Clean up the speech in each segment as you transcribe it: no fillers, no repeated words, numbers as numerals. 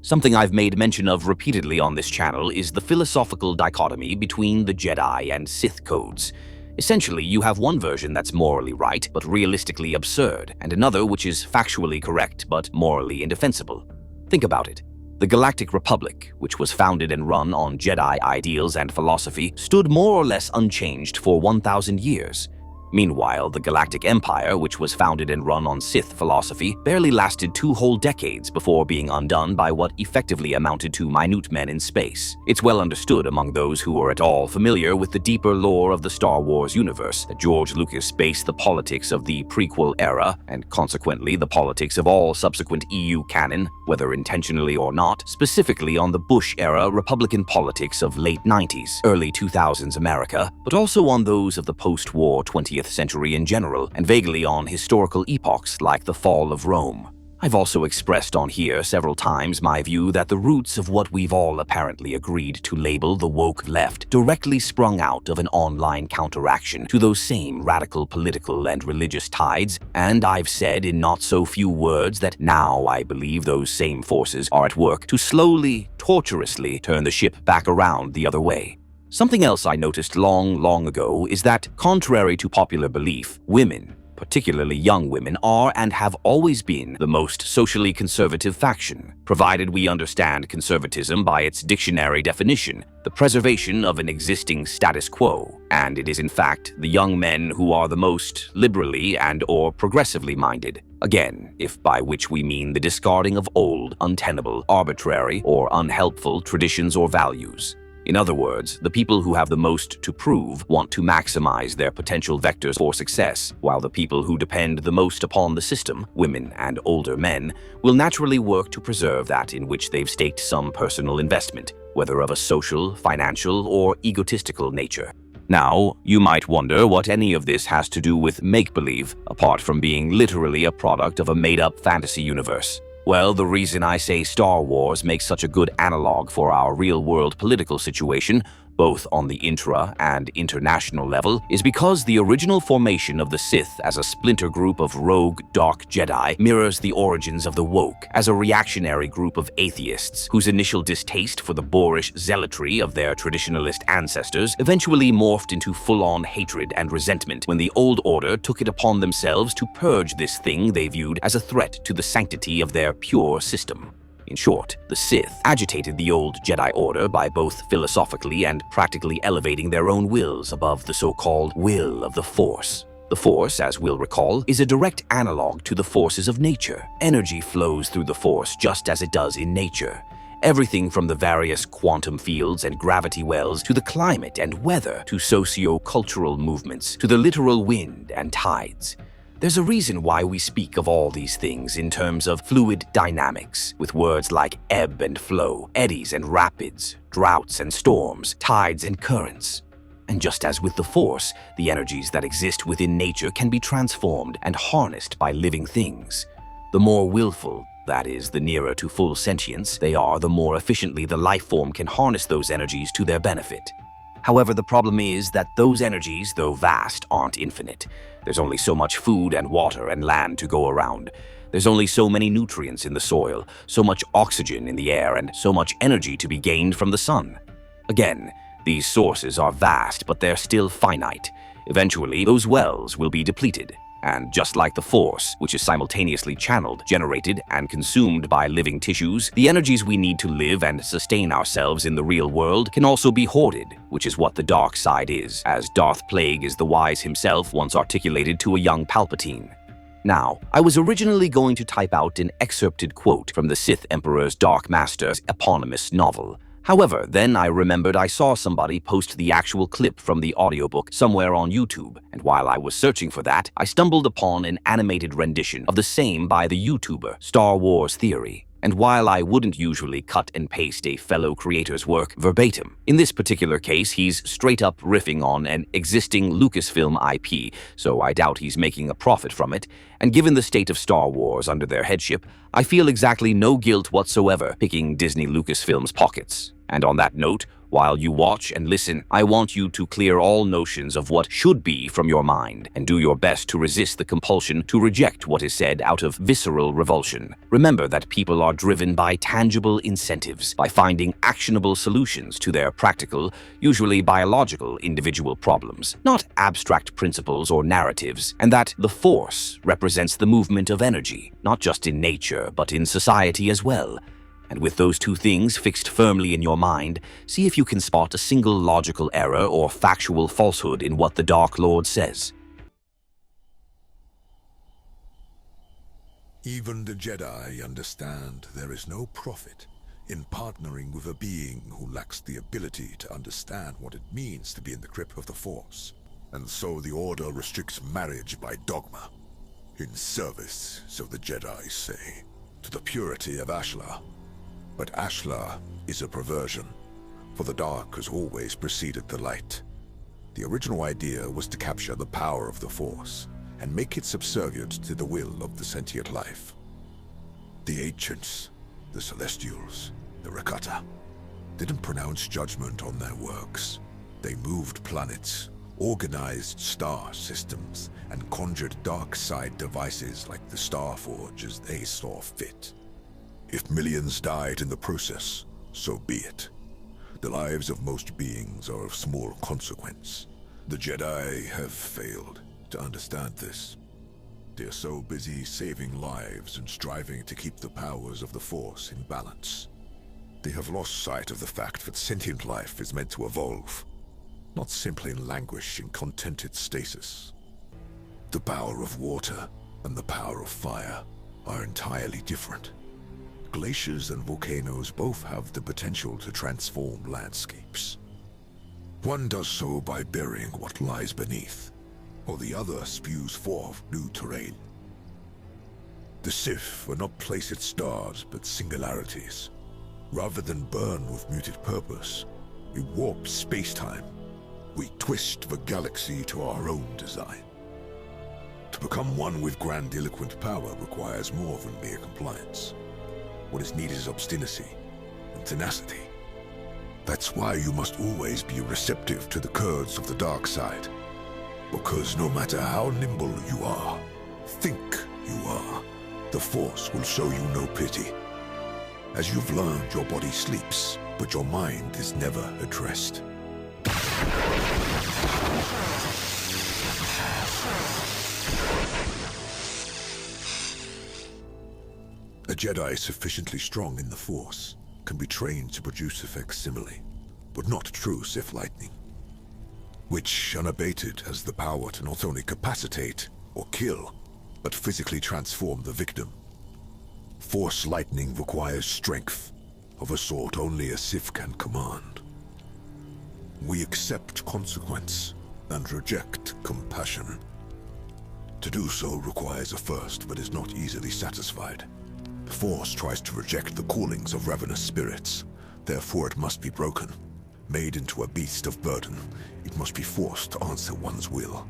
Something I've made mention of repeatedly on this channel is the philosophical dichotomy between the Jedi and Sith codes. Essentially, you have one version that's morally right but realistically absurd, and another which is factually correct but morally indefensible. Think about it. The Galactic Republic, which was founded and run on Jedi ideals and philosophy, stood more or less unchanged for 1,000 years. Meanwhile, the Galactic Empire, which was founded and run on Sith philosophy, barely lasted 2 whole decades before being undone by what effectively amounted to minute men in space. It's well understood among those who are at all familiar with the deeper lore of the Star Wars universe that George Lucas based the politics of the prequel era, and consequently the politics of all subsequent EU canon, whether intentionally or not, specifically on the Bush-era Republican politics of late 90s, early 2000s America, but also on those of the post-war 20th century in general, and vaguely on historical epochs like the fall of Rome. I've also expressed on here several times my view that the roots of what we've all apparently agreed to label the woke left directly sprung out of an online counteraction to those same radical political and religious tides, and I've said in not so few words that now I believe those same forces are at work to slowly, tortuously turn the ship back around the other way. Something else I noticed long ago is that, contrary to popular belief, women, particularly young women, are and have always been the most socially conservative faction, provided we understand conservatism by its dictionary definition, the preservation of an existing status quo, and it is in fact the young men who are the most liberally and/or progressively minded. Again, if by which we mean the discarding of old, untenable, arbitrary, or unhelpful traditions or values. In other words, the people who have the most to prove want to maximize their potential vectors for success, while the people who depend the most upon the system, women and older men, will naturally work to preserve that in which they've staked some personal investment, whether of a social, financial, or egotistical nature. Now, you might wonder what any of this has to do with make-believe, apart from being literally a product of a made-up fantasy universe. Well, the reason I say Star Wars makes such a good analog for our real-world political situation, both on the intra- and international level, is because the original formation of the Sith as a splinter group of rogue dark Jedi mirrors the origins of the woke as a reactionary group of atheists whose initial distaste for the boorish zealotry of their traditionalist ancestors eventually morphed into full-on hatred and resentment when the old order took it upon themselves to purge this thing they viewed as a threat to the sanctity of their pure system. In short, the Sith agitated the old Jedi Order by both philosophically and practically elevating their own wills above the so-called will of the Force. The Force, as we'll recall, is a direct analog to the forces of nature. Energy flows through the Force just as it does in nature. Everything from the various quantum fields and gravity wells to the climate and weather to socio-cultural movements to the literal wind and tides. There's a reason why we speak of all these things in terms of fluid dynamics, with words like ebb and flow, eddies and rapids, droughts and storms, tides and currents. And just as with the Force, the energies that exist within nature can be transformed and harnessed by living things. The more willful, that is, the nearer to full sentience, they are, the more efficiently the life form can harness those energies to their benefit. However, the problem is that those energies, though vast, aren't infinite. There's only so much food and water and land to go around. There's only so many nutrients in the soil, so much oxygen in the air, and so much energy to be gained from the sun. Again, these sources are vast, but they're still finite. Eventually, those wells will be depleted. And just like the Force, which is simultaneously channeled, generated, and consumed by living tissues, the energies we need to live and sustain ourselves in the real world can also be hoarded, which is what the dark side is, as Darth Plague the Wise himself once articulated to a young Palpatine. Now, I was originally going to type out an excerpted quote from the Sith Emperor's Dark Master's eponymous novel. However, then I remembered I saw somebody post the actual clip from the audiobook somewhere on YouTube, and while I was searching for that, I stumbled upon an animated rendition of the same by the YouTuber Star Wars Theory. And while I wouldn't usually cut and paste a fellow creator's work verbatim, in this particular case he's straight up riffing on an existing Lucasfilm IP, so I doubt he's making a profit from it, and given the state of Star Wars under their headship, I feel exactly no guilt whatsoever picking Disney Lucasfilm's pockets. And on that note, While you watch and listen, I want you to clear all notions of what should be from your mind and do your best to resist the compulsion to reject what is said out of visceral revulsion. Remember that people are driven by tangible incentives, by finding actionable solutions to their practical, usually biological individual problems, not abstract principles or narratives, and that the Force represents the movement of energy, not just in nature, but in society as well. And with those two things fixed firmly in your mind, see if you can spot a single logical error or factual falsehood in what the Dark Lord says. Even the Jedi understand there is no profit in partnering with a being who lacks the ability to understand what it means to be in the grip of the Force. And so the Order restricts marriage by dogma, in service, so the Jedi say, to the purity of Ashla. But Ashla is a perversion, for the dark has always preceded the light. The original idea was to capture the power of the Force and make it subservient to the will of the sentient life. The Ancients, the Celestials, the Rakata, didn't pronounce judgment on their works. They moved planets, organized star systems, and conjured dark side devices like the Starforge as they saw fit. If millions died in the process, so be it. The lives of most beings are of small consequence. The Jedi have failed to understand this. They are so busy saving lives and striving to keep the powers of the Force in balance. They have lost sight of the fact that sentient life is meant to evolve, not simply languish in contented stasis. The power of water and the power of fire are entirely different. Glaciers and volcanoes both have the potential to transform landscapes. One does so by burying what lies beneath, while the other spews forth new terrain. The Sith will not place its stars but singularities. Rather than burn with muted purpose, we warp space-time. We twist the galaxy to our own design. To become one with grandiloquent power requires more than mere compliance. What is needed is obstinacy and tenacity. That's why you must always be receptive to the curves of the dark side. Because no matter how nimble you are, think you are, the Force will show you no pity. As you've learned, your body sleeps, but your mind is never at rest. A Jedi sufficiently strong in the Force can be trained to produce effects similarly, but not true Sith lightning, which, unabated, has the power to not only capacitate or kill, but physically transform the victim. Force lightning requires strength, of a sort only a Sith can command. We accept consequence and reject compassion. To do so requires a thirst that is not easily satisfied. The Force tries to reject the callings of ravenous spirits, therefore it must be broken. Made into a beast of burden, it must be forced to answer one's will.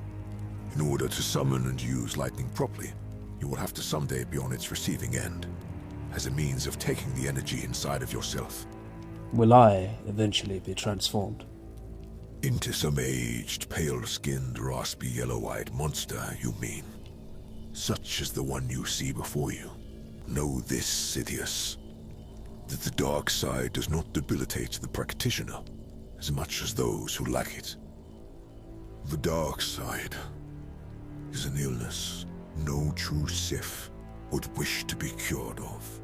In order to summon and use lightning properly, you will have to someday be on its receiving end, as a means of taking the energy inside of yourself. Will I eventually be transformed? Into some aged, pale-skinned, raspy, yellow-eyed monster, you mean? Such as the one you see before you. Know this, Sidious, that the dark side does not debilitate the practitioner as much as those who lack it. The dark side is an illness no true Sith would wish to be cured of.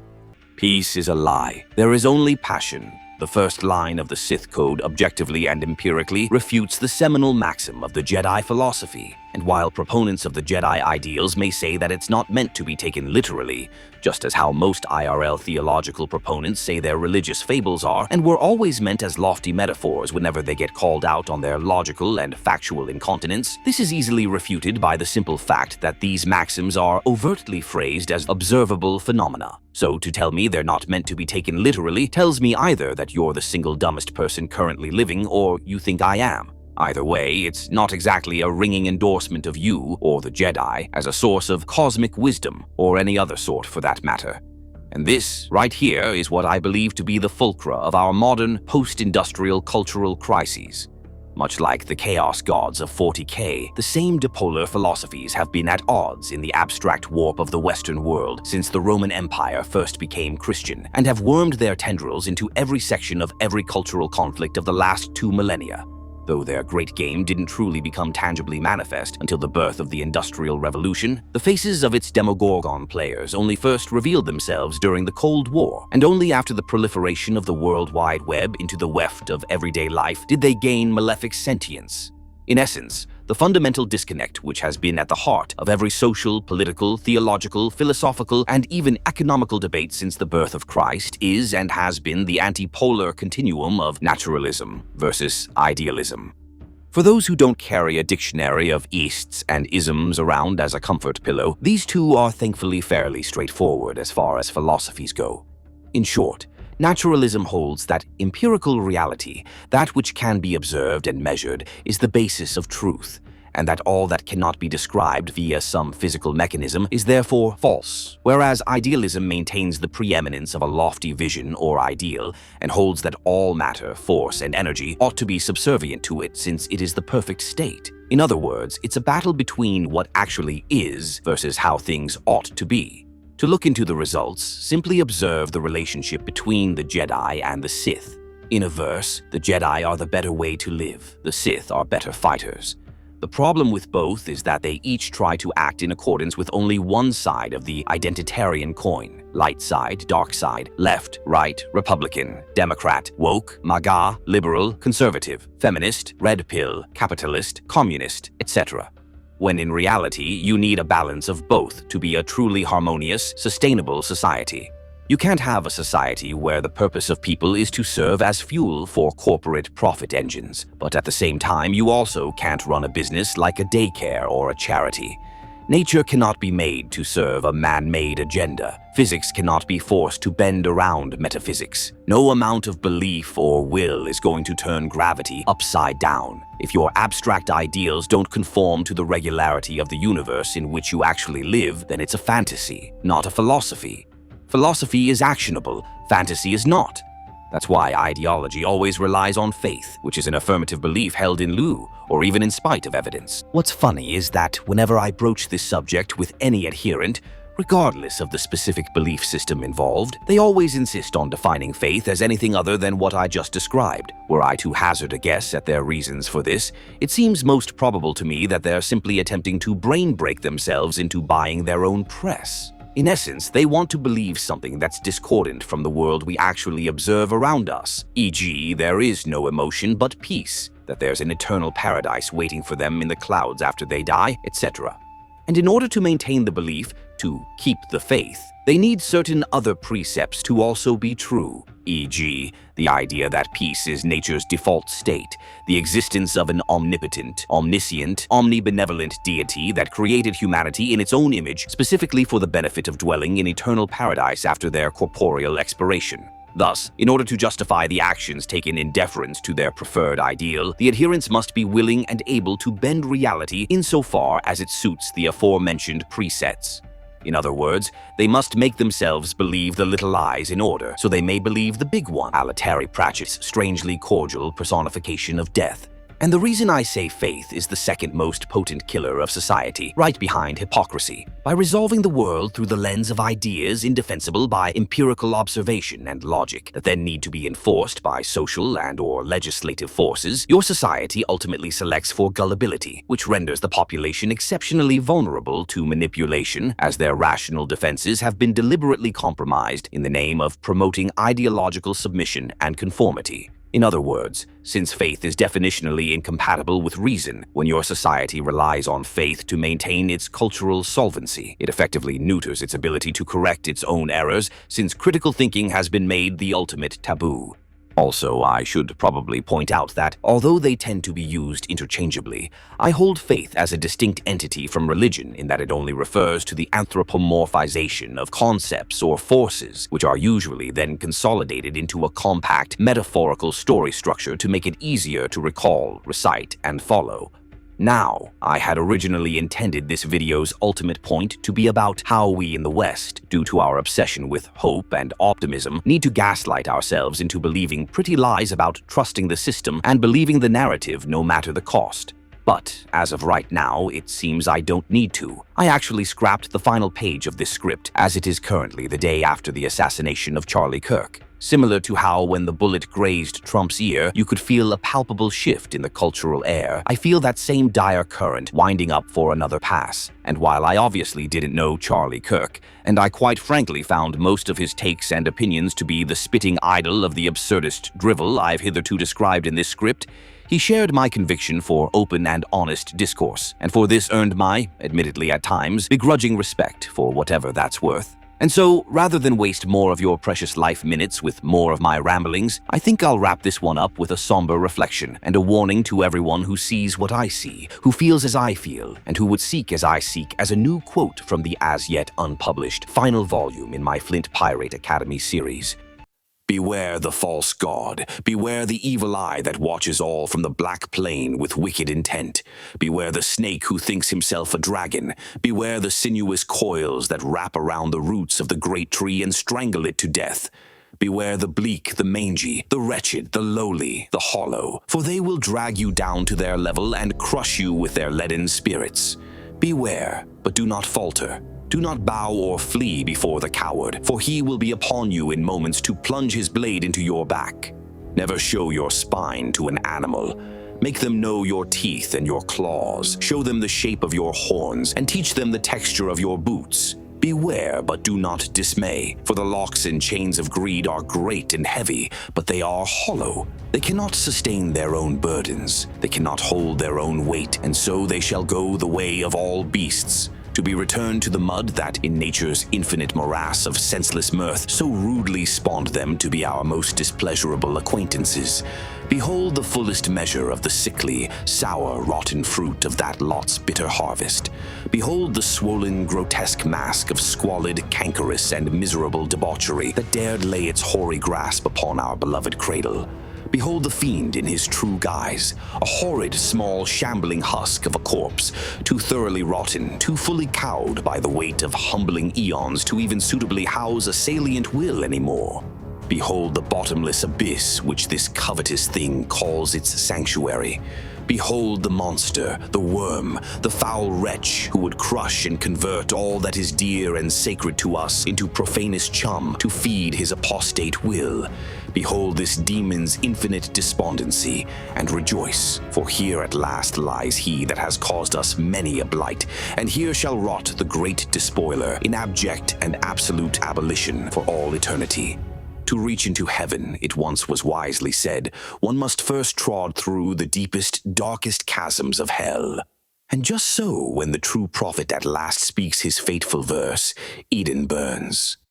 Peace is a lie. There is only passion. The first line of the Sith Code objectively and empirically refutes the seminal maxim of the Jedi philosophy. And while proponents of the Jedi ideals may say that it's not meant to be taken literally, just as how most IRL theological proponents say their religious fables are, and were always meant as lofty metaphors whenever they get called out on their logical and factual incontinence, this is easily refuted by the simple fact that these maxims are overtly phrased as observable phenomena. So to tell me they're not meant to be taken literally tells me either that you're the single dumbest person currently living or you think I am. Either way, it's not exactly a ringing endorsement of you or the Jedi as a source of cosmic wisdom or any other sort for that matter. And this, right here, is what I believe to be the fulcra of our modern, post-industrial cultural crises. Much like the chaos gods of 40K, the same dipolar philosophies have been at odds in the abstract warp of the Western world since the Roman Empire first became Christian, and have wormed their tendrils into every section of every cultural conflict of the last 2 millennia. Though their great game didn't truly become tangibly manifest until the birth of the Industrial Revolution, the faces of its Demogorgon players only first revealed themselves during the Cold War, and only after the proliferation of the World Wide Web into the weft of everyday life did they gain malefic sentience. In essence, the fundamental disconnect which has been at the heart of every social, political, theological, philosophical, and even economical debate since the birth of Christ is and has been the antipolar continuum of naturalism versus idealism. For those who don't carry a dictionary of Easts and isms around as a comfort pillow, these two are thankfully fairly straightforward as far as philosophies go. In short, naturalism holds that empirical reality, that which can be observed and measured, is the basis of truth, and that all that cannot be described via some physical mechanism is therefore false, whereas idealism maintains the preeminence of a lofty vision or ideal and holds that all matter, force, and energy ought to be subservient to it since it is the perfect state. In other words, it's a battle between what actually is versus how things ought to be. To look into the results, simply observe the relationship between the Jedi and the Sith. In a verse, the Jedi are the better way to live, the Sith are better fighters. The problem with both is that they each try to act in accordance with only one side of the identitarian coin: light side, dark side, left, right, Republican, Democrat, woke, MAGA, liberal, conservative, feminist, red pill, capitalist, communist, etc. When in reality, you need a balance of both to be a truly harmonious, sustainable society. You can't have a society where the purpose of people is to serve as fuel for corporate profit engines, but at the same time, you also can't run a business like a daycare or a charity. Nature cannot be made to serve a man-made agenda. Physics cannot be forced to bend around metaphysics. No amount of belief or will is going to turn gravity upside down. If your abstract ideals don't conform to the regularity of the universe in which you actually live, then it's a fantasy, not a philosophy. Philosophy is actionable, fantasy is not. That's why ideology always relies on faith, which is an affirmative belief held in lieu, or even in spite of evidence. What's funny is that whenever I broach this subject with any adherent, regardless of the specific belief system involved, they always insist on defining faith as anything other than what I just described. Were I to hazard a guess at their reasons for this, it seems most probable to me that they're simply attempting to brain break themselves into buying their own press. In essence, they want to believe something that's discordant from the world we actually observe around us, e.g., there is no emotion but peace, that there's an eternal paradise waiting for them in the clouds after they die, etc. And in order to maintain the belief, to keep the faith, they need certain other precepts to also be true, e.g., the idea that peace is nature's default state, the existence of an omnipotent, omniscient, omnibenevolent deity that created humanity in its own image specifically for the benefit of dwelling in eternal paradise after their corporeal expiration. Thus, in order to justify the actions taken in deference to their preferred ideal, the adherents must be willing and able to bend reality insofar as it suits the aforementioned precepts. In other words, they must make themselves believe the little lies in order, so they may believe the big one, a la Terry Pratchett's strangely cordial personification of death. And the reason I say faith is the second most potent killer of society, right behind hypocrisy. By resolving the world through the lens of ideas indefensible by empirical observation and logic that then need to be enforced by social and/or legislative forces, your society ultimately selects for gullibility, which renders the population exceptionally vulnerable to manipulation, as their rational defenses have been deliberately compromised in the name of promoting ideological submission and conformity. In other words, since faith is definitionally incompatible with reason, when your society relies on faith to maintain its cultural solvency, it effectively neuters its ability to correct its own errors, since critical thinking has been made the ultimate taboo. Also, I should probably point out that, although they tend to be used interchangeably, I hold faith as a distinct entity from religion in that it only refers to the anthropomorphization of concepts or forces, which are usually then consolidated into a compact, metaphorical story structure to make it easier to recall, recite, and follow. Now, I had originally intended this video's ultimate point to be about how we in the West, due to our obsession with hope and optimism, need to gaslight ourselves into believing pretty lies about trusting the system and believing the narrative no matter the cost. But as of right now, it seems I don't need to. I actually scrapped the final page of this script, as it is currently the day after the assassination of Charlie Kirk. Similar to how when the bullet grazed Trump's ear, you could feel a palpable shift in the cultural air, I feel that same dire current winding up for another pass. And while I obviously didn't know Charlie Kirk, and I quite frankly found most of his takes and opinions to be the spitting idol of the absurdist drivel I've hitherto described in this script, he shared my conviction for open and honest discourse, and for this earned my, admittedly at times, begrudging respect for whatever that's worth. And so, rather than waste more of your precious life minutes with more of my ramblings, I think I'll wrap this one up with a somber reflection and a warning to everyone who sees what I see, who feels as I feel, and who would seek as I seek, as a new quote from the as-yet unpublished final volume in my Flint Pirate Academy series. Beware the false god. Beware the evil eye that watches all from the black plain with wicked intent. Beware the snake who thinks himself a dragon. Beware the sinuous coils that wrap around the roots of the great tree and strangle it to death. Beware the bleak, the mangy, the wretched, the lowly, the hollow, for they will drag you down to their level and crush you with their leaden spirits. Beware, but do not falter. Do not bow or flee before the coward, for he will be upon you in moments to plunge his blade into your back. Never show your spine to an animal. Make them know your teeth and your claws. Show them the shape of your horns, and teach them the texture of your boots. Beware, but do not dismay, for the locks and chains of greed are great and heavy, but they are hollow. They cannot sustain their own burdens. They cannot hold their own weight, and so they shall go the way of all beasts, to be returned to the mud that, in nature's infinite morass of senseless mirth, so rudely spawned them to be our most displeasurable acquaintances. Behold the fullest measure of the sickly, sour, rotten fruit of that lot's bitter harvest. Behold the swollen, grotesque mask of squalid, cankerous, and miserable debauchery that dared lay its hoary grasp upon our beloved cradle. Behold the fiend in his true guise, a horrid, small, shambling husk of a corpse, too thoroughly rotten, too fully cowed by the weight of humbling eons to even suitably house a salient will anymore. Behold the bottomless abyss which this covetous thing calls its sanctuary. Behold the monster, the worm, the foul wretch who would crush and convert all that is dear and sacred to us into profanest chum to feed his apostate will. Behold this demon's infinite despondency, and rejoice, for here at last lies he that has caused us many a blight, and here shall rot the great despoiler in abject and absolute abolition for all eternity. To reach into heaven, it once was wisely said, one must first trod through the deepest, darkest chasms of hell. And just so, when the true prophet at last speaks his fateful verse, Eden burns.